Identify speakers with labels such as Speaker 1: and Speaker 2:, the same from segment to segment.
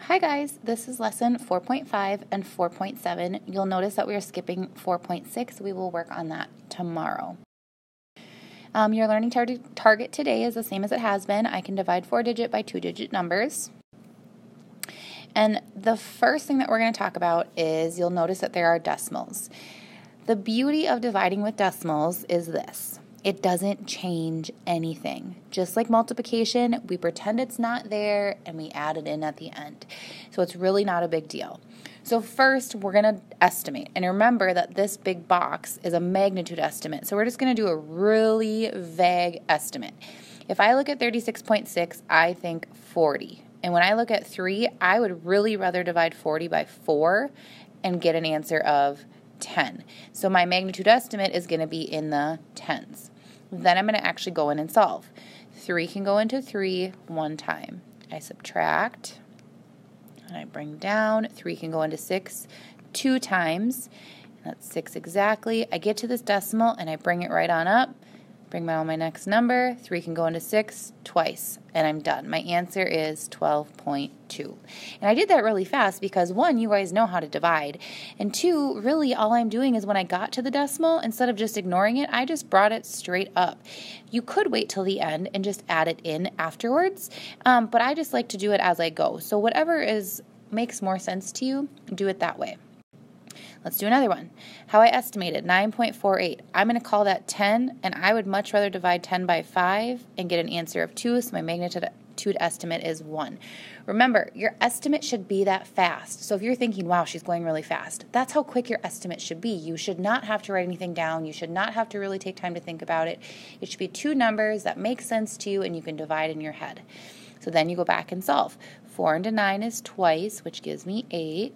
Speaker 1: Hi guys, this is lesson 4.5 and 4.7. You'll notice that we are skipping 4.6. We will work on that tomorrow. Your learning target today is the same as it has been. I can divide 4-digit by 2-digit numbers. And the first thing that we're going to talk about is you'll notice that there are decimals. The beauty of dividing with decimals is this. It doesn't change anything. Just like multiplication, we pretend it's not there and we add it in at the end. So it's really not a big deal. So first, we're going to estimate. And remember that this big box is a magnitude estimate. So we're just going to do a really vague estimate. If I look at 36.6, I think 40. And when I look at 3, I would really rather divide 40 by 4 and get an answer of 10. So my magnitude estimate is going to be in the tens. Then I'm going to actually go in and solve. 3 can go into 3 one time. I subtract and I bring down. 3 can go into 6 2 times. That's 6 exactly. I get to this decimal and I bring it right on up. Bring on my next number. 3 can go into 6 twice, and I'm done. My answer is 12.2. And I did that really fast because, 1, you guys know how to divide, and 2, really all I'm doing is when I got to the decimal, instead of just ignoring it, I just brought it straight up. You could wait till the end and just add it in afterwards, but I just like to do it as I go. So whatever makes more sense to you, do it that way. Let's do another one. How I estimated 9.48. I'm going to call that 10, and I would much rather divide 10 by 5 and get an answer of 2, so my magnitude estimate is 1. Remember, your estimate should be that fast. So if you're thinking, wow, she's going really fast, that's how quick your estimate should be. You should not have to write anything down. You should not have to really take time to think about it. It should be 2 numbers that make sense to you and you can divide in your head. So then you go back and solve. 4 into 9 is twice, which gives me 8.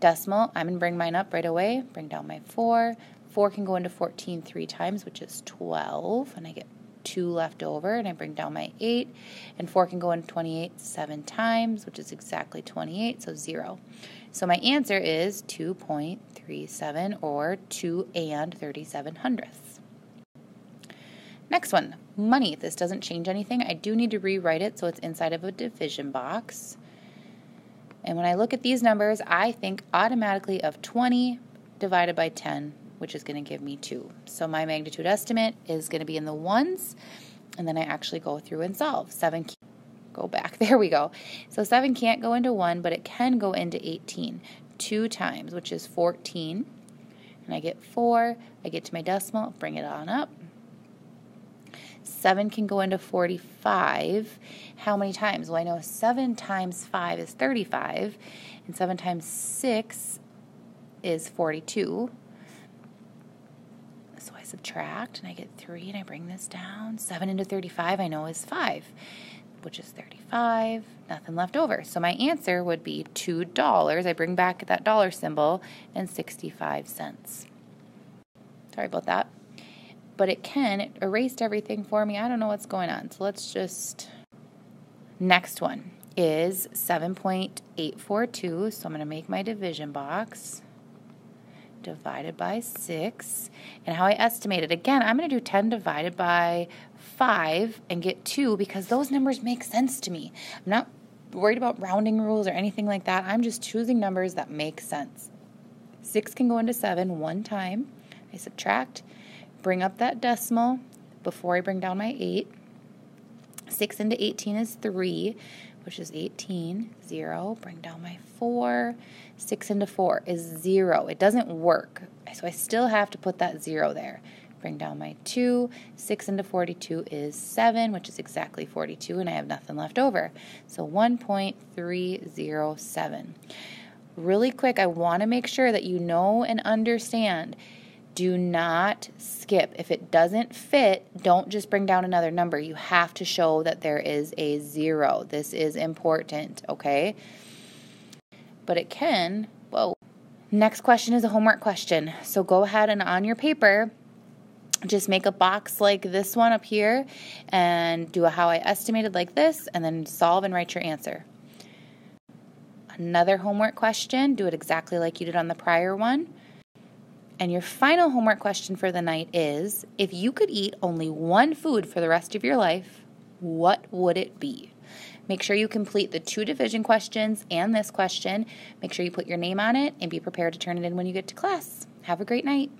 Speaker 1: Decimal, I'm going to bring mine up right away, bring down my 4. 4 can go into 14 3 times, which is 12, and I get 2 left over, and I bring down my 8. And 4 can go into 28 7 times, which is exactly 28, so 0. So my answer is 2.37, or 2 and 37/100. Next one, money. This doesn't change anything. I do need to rewrite it so it's inside of a division box. And when I look at these numbers, I think automatically of 20 divided by 10, which is going to give me 2. So my magnitude estimate is going to be in the ones, and then I actually go through and solve. 7 go back. There we go. So 7 can't go into 1, but it can go into 18 2 times, which is 14. And I get 4. I get to my decimal, bring it on up. 7 can go into 45. How many times? Well, I know 7 times 5 is 35, and 7 times 6 is 42. So I subtract, and I get 3, and I bring this down. 7 into 35 I know is 5, which is 35. Nothing left over. So my answer would be $2. I bring back that dollar symbol, and 65 cents. Sorry about that. But it erased everything for me. I don't know what's going on. So let's just... Next one is 7.842. So I'm going to make my division box. Divided by 6. And how I estimate it. Again, I'm going to do 10 divided by 5 and get 2 because those numbers make sense to me. I'm not worried about rounding rules or anything like that. I'm just choosing numbers that make sense. 6 can go into 7 one time. I subtract. Bring up that decimal before I bring down my 8. 6 into 18 is 3, which is 18, 0. Bring down my 4. 6 into 4 is 0. It doesn't work, so I still have to put that 0 there. Bring down my 2. 6 into 42 is 7, which is exactly 42, and I have nothing left over. So 1.307. Really quick, I want to make sure that you know and understand. Do not skip. If it doesn't fit, don't just bring down another number. You have to show that there is a 0. This is important, okay? But it can, whoa. Next question is a homework question. So go ahead and on your paper, just make a box like this one up here and do a how I estimated like this, and then solve and write your answer. Another homework question, do it exactly like you did on the prior one. And your final homework question for the night is, if you could eat only one food for the rest of your life, what would it be? Make sure you complete the 2 division questions and this question. Make sure you put your name on it and be prepared to turn it in when you get to class. Have a great night.